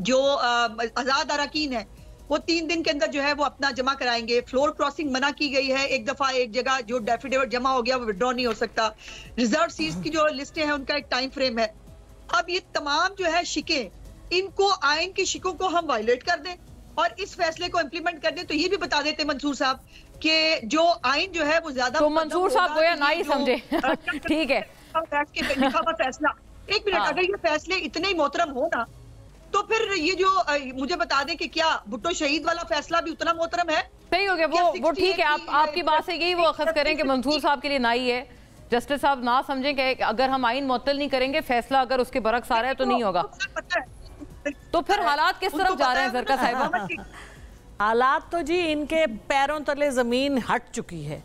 जो आजाद अरकान है वो 3 दिन के अंदर जो है वो अपना जमा कराएंगे। फ्लोर क्रॉसिंग मना की गई है, एक दफा एक जगह जो डेफिडेविट जमा हो गया वो विड्रॉ नहीं हो सकता। रिजर्व सीट्स की जो लिस्टें हैं उनका एक टाइम फ्रेम है। अब ये तमाम जो है शिकें, इनको आइन की शिकों को हम वायलेट कर दें और इस फैसले को इम्प्लीमेंट करने तो ये भी बता देते मंसूर साहब कि जो आइन जो है वो ज्यादा तो मंसूर साहब गोया ना ही समझे ठीक है बैठ के लिखा हुआ फैसला, एक मिनट, अगर ये फैसले इतने ही मोहतरम हो ना तो फिर ये जो मुझे बता दें कि क्या भुट्टो शहीद वाला फैसला भी उतना मोहतरम है? सही हो गया वो ठीक है, आपकी बात से यही वो अखज़ करें कि मंसूर साहब के लिए ना ही है, जस्टिस साहब ना समझें कि अगर हम आइन मुअत्तल नहीं करेंगे फैसला अगर उसके बरक्स आ रहा है तो नहीं होगा। तो फिर हालात किस तरफ जा रहे हैं ज़रका साहिबा? हालात तो जी इनके पैरों तले जमीन हट चुकी है।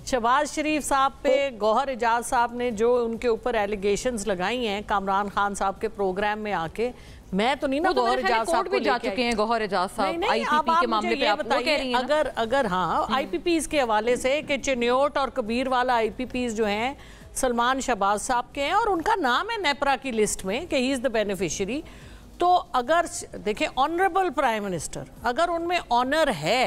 शहबाज शरीफ साहब पे गौहर एजाज साहब ने जो उनके ऊपर एलिगेशंस लगाई हैं कामरान खान साहब के प्रोग्राम में आके, मैं तो नहीं ना गौहर एजाज साहब को जा चुके हैं, गौहर एजाज साहब आईपीपी के मामले पे आप वो कह रही हैं अगर हाँ आईपीपीज के हवाले से कि चिन्योट और कबीर वाला आईपीपीज जो हैं सलमान शहबाज साहब के हैं और उनका नाम है नेपरा की लिस्ट में कि ही इज द बेनिफिशियरी, तो अगर देखें ऑनरेबल प्राइम मिनिस्टर अगर उनमें ऑनर है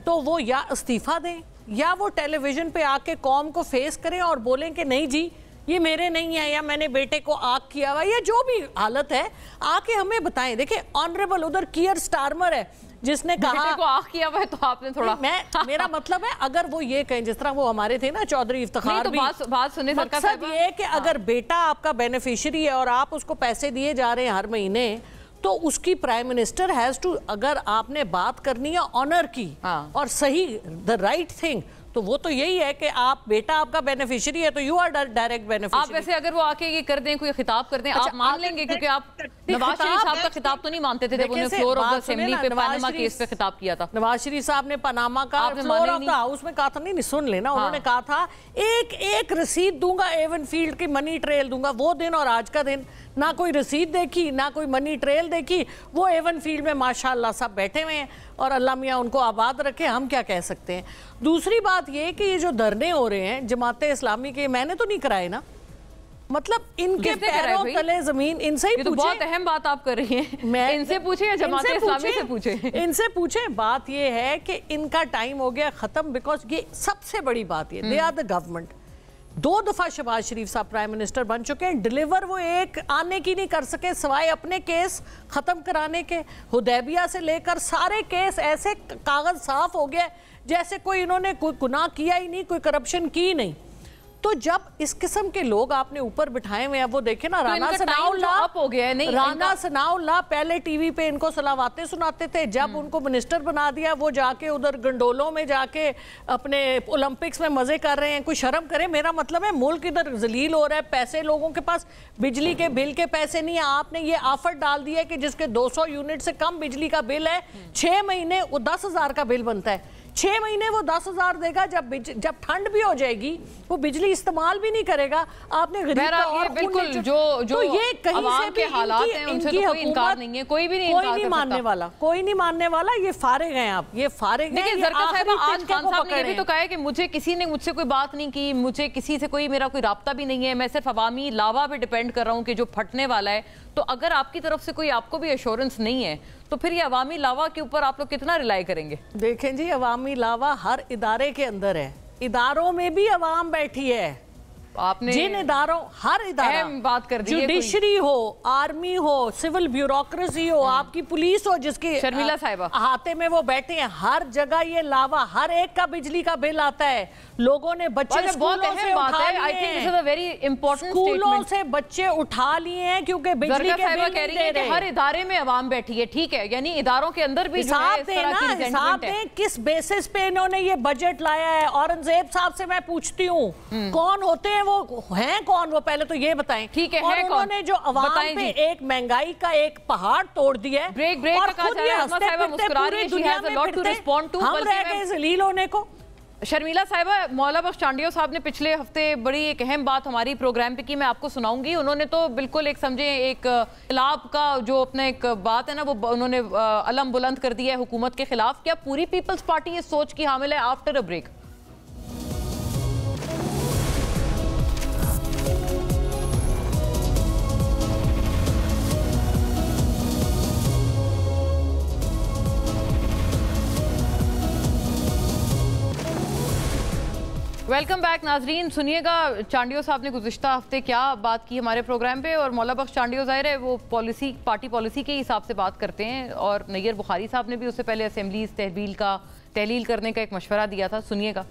तो वो या इस्तीफा दें या वो टेलीविजन पे आके कौम को फेस करें और बोलें कि नहीं जी ये मेरे नहीं है या मैंने बेटे को आग किया हुआ या जो भी हालत है आके हमें बताएं। देखिए ऑनरेबल उधर कियर स्टारमर है जिसने कहा बेटे को आग किया हुआ है, तो आपने थोड़ा मेरा मतलब है अगर वो ये कहें जिस तरह वो हमारे थे ना चौधरी इफ्तिखार तो भी बात सुने, मकसद ये कि अगर बेटा आपका बेनिफिशियरी है और आप उसको पैसे दिए जा रहे हैं हर महीने तो उसकी प्राइम मिनिस्टर हैज टू, अगर आपने बात करनी है ऑनर की और सही द राइट थिंग, तो वो तो यही है कि आप बेटा आपका बेनिफिशियरी है तो यू आर डायरेक्ट बेनिफिशियरी। आप वैसे अगर वो आके ये कर दें कोई खिताब कर दें आप मान लेंगे? क्योंकि आप नवाज शरीफ साहब का खिताब तो नहीं मानते थे जब उन्होंने फ्लोर ऑफ द असेंबली पे पनामा केस पे खिताब किया था। नवाज शरीफ साहब ने पनामा का फ्लोर ऑफ द हाउस में कहा था, नहीं सुन लेना, उन्होंने कहा था एक एक रसीद दूंगा एवन फील्ड की, मनी ट्रेल दूंगा। वो दिन और आज का दिन ना कोई रसीद देखी ना कोई मनी ट्रेल देखी, वो एवन फील्ड में माशाल्लाह सब बैठे हुए हैं और अल्लाह मियाँ उनको आबाद रखे, हम क्या कह सकते हैं। दूसरी बात ये कि ये जो धरने हो रहे हैं जमाते इस्लामी के, मैंने तो नहीं कराए ना, मतलब इनके पैरों तले जमीन, इनसे ही तो बहुत अहम बात आप कर रही हैं, मैं इनसे पूछे या जमाते इस्लामी से पूछे? इनसे पूछे। बात ये है कि इनका टाइम हो गया खत्म, बिकॉज ये सबसे बड़ी बात ये, दे आर द गवर्नमेंट। 2 दफा शहबाज शरीफ साहब प्राइम मिनिस्टर बन चुके हैं, डिलीवर वो एक आने की नहीं कर सके सिवाय अपने केस खत्म कराने के। हुदैबिया से लेकर सारे केस ऐसे कागज साफ हो गया जैसे कोई इन्होंने कोई गुनाह किया ही नहीं, कोई करप्शन की नहीं। तो जब इस किस्म के लोग आपने ऊपर बिठाए हुए हैं, वो देखे ना, राना सनाउल्लाह पहले टीवी पे इनको सलावातें सुनाते थे, जब उनको मिनिस्टर बना दिया वो जाके उधर गंडोलों में जाके अपने ओलंपिक्स में मजे कर रहे हैं। कोई शर्म करे, मेरा मतलब है मुल्क इधर जलील हो रहा है, पैसे लोगों के पास बिजली के बिल के पैसे नहीं है। आपने ये ऑफर डाल दिया कि जिसके 200 यूनिट से कम बिजली का बिल है 6 महीने वो 10,000 का बिल बनता है, 6 महीने वो 10,000 देगा, जब ठंड भी हो जाएगी वो बिजली इस्तेमाल भी नहीं करेगा। आपने गरीब का और बिल्कुल जो तो ये कहीं से के हालात हैं उनसे तो कोई इनकार नहीं है, कोई भी नहीं मानने वाला, कोई नहीं मानने वाला। ये फारिग हैं आप, ये फारिग हैं। देखिए ज़रका साहिबा, आज खान साहब ने ये भी तो कहा है कि मुझे किसी ने मुझसे कोई बात नहीं की, मुझे किसी से कोई मेरा कोई राब्ता भी नहीं है, मैं सिर्फ अवामी लावा पे डिपेंड कर रहा हूँ कि जो फटने वाला है। तो अगर आपकी तरफ से कोई आपको भी एश्योरेंस नहीं है तो फिर ये अवामी लावा के ऊपर आप लोग कितना रिलाई करेंगे? देखें जी, अवामी लावा हर इदारे के अंदर है, इदारों में भी अवाम बैठी है। आपने जिन इदारों, हर इदारा, बात कर दी, जुडिशरी हो, आर्मी हो, सिविल ब्यूरोक्रेसी हो, आपकी पुलिस हो जिसके शर्मिला साहिबा हाथे में वो बैठे हैं, हर जगह ये लावा, हर एक का बिजली का बिल आता है। लोगों ने बच्चे स्कूलों से उठा लिए हैं क्योंकि बिजली के बिल कह रही है कि हर इदारे में अवाम बैठी है। ठीक है, यानी इदारों के अंदर भी हिसाब दें किस बेसिस पे इन्होंने ये बजट लाया है। औरंगजेब साहब से मैं पूछती हूँ कौन होते हैं, वो हैं कौन, वो पहले तो ये बताएं। ठीक है, और उन्होंने जो अवाम पे एक महंगाई का एक पहाड़ तोड़ दिया है, ब्रेक हम रह गए जलील होने को। शर्मिला साहिबा, मौला बख्श चांडियो साहब ने पिछले हफ्ते बड़ी एक अहम बात हमारी प्रोग्राम पे की, मैं आपको सुनाऊंगी। उन्होंने तो बिल्कुल एक समझे एक खिलाफ का जो अपना एक बात है ना, वो उन्होंने अलम बुलंद कर दिया है हुकूमत के खिलाफ। क्या पूरी पीपल्स पार्टी इस सोच की हामिल है? After a break. Welcome back नाजरीन। सुनिएगा चांडियो साहब ने गुज़िश्ता हफ्ते क्या बात की हमारे प्रोग्राम पे, और मौला बख्श चांडियो ज़ाहिर है वो पार्टी पॉलिसी के हिसाब से बात करते हैं, और नैयर बुखारी साहब ने भी उससे पहले असेंबलीज तहलील करने का एक मशवरा दिया था। सुनिएगा।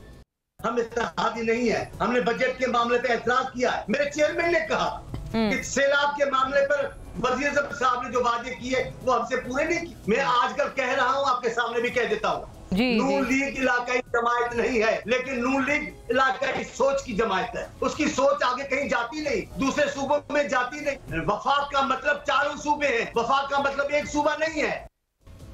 हम इत्तेहादी नहीं है, हमने बजट के मामले पे एतराज किया है। मेरे चेयरमैन ने कहा कि सैलाब के मामले पर वजीर साहब ने जो वादे किए वो हमसे पूरे नहीं किए। मैं आजकल कह रहा हूँ, आपके सामने भी कह देता हूँ, नून लीग इलाकाई जमायत नहीं है, लेकिन नून लीग इलाकाई सोच की जमायत है। उसकी सोच आगे कहीं जाती नहीं, दूसरे सूबों में जाती नहीं। वफाक का मतलब चारों सूबे हैं, वफाक का मतलब एक सूबा नहीं है।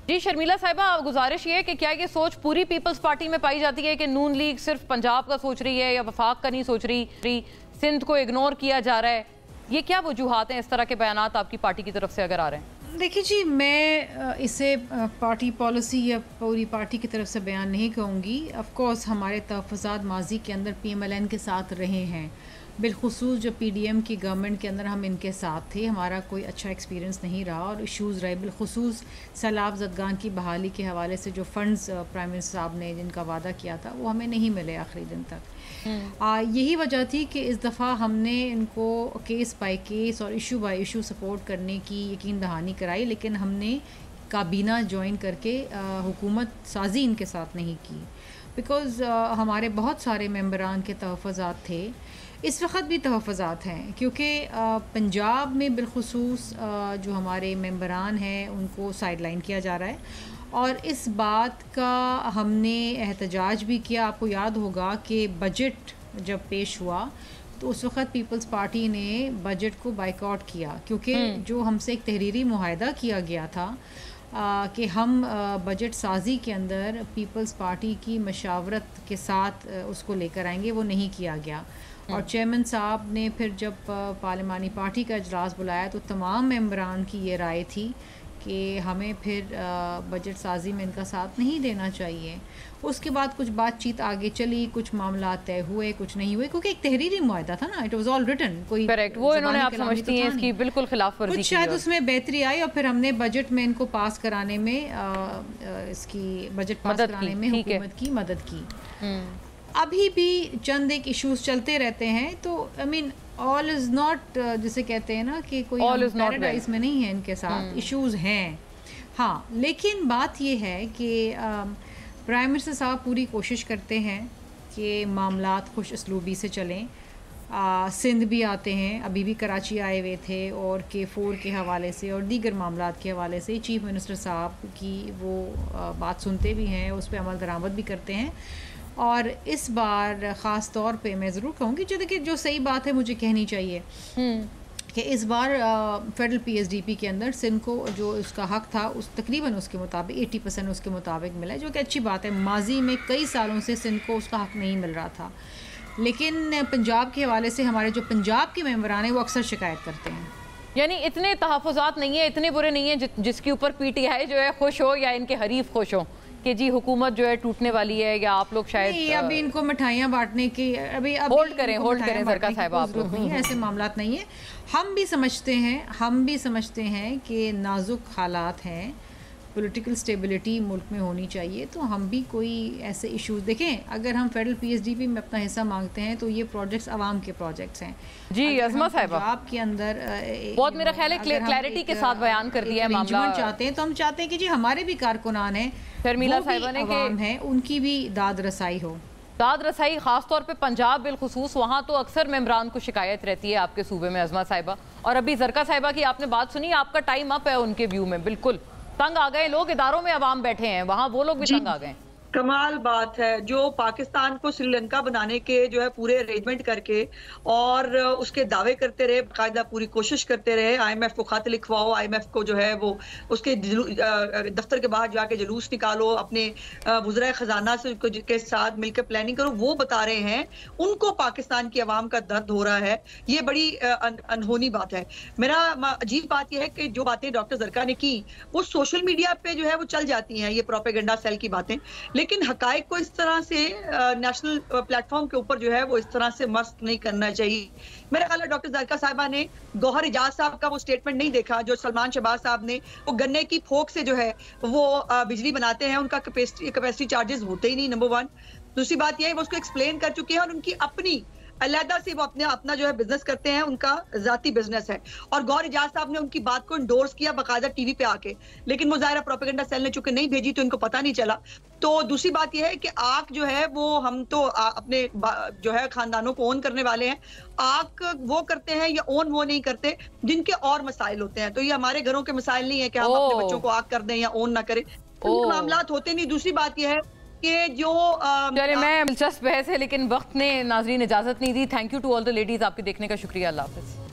जी शर्मिला साहिबा, गुजारिश ये है कि क्या ये सोच पूरी पीपल्स पार्टी में पाई जाती है कि नून लीग सिर्फ पंजाब का सोच रही है या वफाक का नहीं सोच रही, सिंध को इग्नोर किया जा रहा है? ये क्या वजूहात हैं इस तरह के बयानात आपकी पार्टी की तरफ से अगर आ रहे हैं? देखिए जी, मैं इसे पार्टी पॉलिसी या पूरी पार्टी की तरफ से बयान नहीं कहूँगी। ऑफ कोर्स हमारे तहफ़्फ़ुज़ात माजी के अंदर PMLN के साथ रहे हैं, बिलखुसूस जो PDM की गवर्नमेंट के अंदर हम इनके साथ थे, हमारा कोई अच्छा एक्सपीरियंस नहीं रहा और इश्यूज़ रहे। बिलखुसूस सैलाब ज़दगान की बहाली के हवाले से जो फ़ंड्स प्राइम मिनिस्टर साहब ने जिनका वादा किया था वो हमें नहीं मिले आखिरी दिन तक। यही वजह थी कि इस दफ़ा हमने इनको केस बाय केस और इशू बाय इशू सपोर्ट करने की यकीन दहानी कराई, लेकिन हमने काबीना ज्वाइन करके हुकूमत साजी इनके साथ नहीं की, बिकॉज़ हमारे बहुत सारे मेंबरान के तहफ़्फ़ुज़ात थे। इस वक्त भी तहफ़्फ़ुज़ात हैं, क्योंकि पंजाब में बिलखुसूस जो हमारे मेंबरान हैं उनको साइडलाइन किया जा रहा है, और इस बात का हमने एहतजाज भी किया। आपको याद होगा कि बजट जब पेश हुआ तो उस वक्त पीपल्स पार्टी ने बजट को बाइकआउट किया, क्योंकि जो हमसे एक तहरीरी मुआहदा किया गया था कि हम बजट साजी के अंदर पीपल्स पार्टी की मशावरत के साथ उसको लेकर आएंगे, वो नहीं किया गया। और चेयरमैन साहब ने फिर जब पार्लिमानी पार्टी का इजलास बुलाया तो तमाम मेंबरान की ये राय थी कि हमें फिर बजट साजी में इनका साथ नहीं देना चाहिए। उसके बाद कुछ बातचीत आगे चली, कुछ मामला तय हुए, कुछ नहीं हुए, क्योंकि एक तहरीरी मुआहदा था ना, इट वाज ऑल रिटन। कोई करेक्ट, वो इन्होंने आप समझती हैं इसकी बिल्कुल खिलाफ वर्जी की, शायद उसमें बेहतरी आई और फिर हमने बजट में इनको पास कराने में इसकी बजट पास कराने में हुकूमत की मदद की। अभी भी चंद एक इश्यूज चलते रहते हैं, तो I mean all is not, जिसे कहते हैं ना कि कोई पैराडाइज में नहीं है, इनके साथ इश्यूज हैं। हाँ, लेकिन बात ये है कि प्राइम मिनिस्टर साहब पूरी कोशिश करते हैं कि मामलात खुश असलूबी से चलें। सिंध भी आते हैं, अभी भी कराची आए हुए थे, और K4 के हवाले से और दीगर मामलात के हवाले से चीफ मिनिस्टर साहब की वो बात सुनते भी हैं, उस पर अमल दरामद भी करते हैं। और इस बार ख़ास तौर पे मैं ज़रूर कहूँगी, जो देखिए जो सही बात है मुझे कहनी चाहिए कि इस बार फेडरल PSDP के अंदर सिंध को जो उसका हक था उस तकरीबन उसके मुताबिक 80% उसके मुताबिक मिला है, जो कि अच्छी बात है। माजी में कई सालों से सिंध को उसका हक नहीं मिल रहा था, लेकिन पंजाब के हवाले से हमारे जो पंजाब के मेंबरान हैं वो अक्सर शिकायत करते हैं। यानी इतने तहफ़्फ़ुज़ात नहीं है, इतने बुरे नहीं है जिसके ऊपर PTI जो है खुश हो या इनके हरीफ खुश हो कि जी हुकूमत जो है टूटने वाली है, या आप लोग शायद नहीं, अभी इनको मिठाइयाँ बांटने की अभी होल्ड करें सरका साहिबा, आप लोग नहीं है, ऐसे मामलात नहीं है। हम भी समझते हैं कि नाजुक हालात हैं, पॉलिटिकल स्टेबिलिटी मुल्क में होनी चाहिए, तो हम भी कोई ऐसे इश्यूज देखें। अगर हम फेडरल PSDP में अपना हिस्सा मांगते हैं तो ये प्रोजेक्ट्स आवाम के प्रोजेक्ट्स हैं। जी अज़मा साहिबा, आपके अंदर बहुत मेरा ख्याल है क्लैरिटी के साथ बयान कर दिया है मामला। चाहते हैं तो हम चाहते हैं कि जी हमारे भी कारकुनान हैं, शर्मिला साहिबा ने है, उनकी भी दाद रसाई हो। दाद रसाई खास तौर पे पंजाब बिलखुसूस, वहाँ तो अक्सर मेंबरान को शिकायत रहती है आपके सूबे में अज़मा साहिबा। और अभी ज़रका साहिबा की आपने बात सुनी, आपका टाइम अप है उनके व्यू में। बिल्कुल तंग आ गए लोग, इदारों में अवाम बैठे हैं, वहाँ वो लोग भी तंग आ गए। कमाल बात है, जो पाकिस्तान को श्रीलंका बनाने के जो है पूरे अरेंजमेंट करके और उसके दावे करते रहे, बाकायदा पूरी कोशिश करते रहे, IMF को खत लिखवाओ, IMF को जो है वो उसके दफ्तर के बाहर जाके जुलूस निकालो, अपने वज़राए खजाना से के साथ मिलकर प्लानिंग करो, वो बता रहे हैं उनको पाकिस्तान की आवाम का दर्द हो रहा है। ये बड़ी अनहोनी बात है। मेरा अजीब बात यह है कि जो बातें डॉक्टर ज़रका ने की वो सोशल मीडिया पे जो है वो चल जाती हैं, ये प्रोपेगेंडा सेल की बातें, लेकिन हकायक को इस तरह से नेशनल प्लेटफॉर्म के ऊपर जो है वो इस तरह से मस्त नहीं करना चाहिए। मेरा ख्याल है डॉक्टर ज़रका साहिबा ने गौहर इजाज साहब का वो स्टेटमेंट नहीं देखा जो सलमान शहबाज साहब ने, वो गन्ने की फोक से जो है वो बिजली बनाते हैं, उनका कैपेसिटी चार्जेस होते ही नहीं, नंबर 1। दूसरी बात यह है वो उसको एक्सप्लेन कर चुके हैं और उनकी अपनी अलहदा से वो अपना जो है बिजनेस करते हैं, उनका जाती बिजनेस है। और गौर एजाज साहब ने उनकी बात को इंडोर्स किया बाकायदा टीवी पे आके, लेकिन वो ज़ाहिर प्रोपेगेंडा सेल ने चूंकि नहीं भेजी तो इनको पता नहीं चला। तो दूसरी बात यह है कि आग जो है वो हम तो अपने जो है खानदानों को ओन करने वाले हैं, आग वो करते हैं या ओन वो नहीं करते जिनके और मसाइल होते हैं। तो ये हमारे घरों के मसाइल नहीं है कि हम अपने बच्चों को आग कर दें या ओन ना करें, तो मामला होते नहीं। दूसरी बात यह है कि जो चलिए, मैं दिलचस्प बहस है लेकिन वक्त ने नाजरीन इजाजत नहीं दी। Thank you to all the ladies, आपके देखने का शुक्रिया। अल्लाह हाफिज।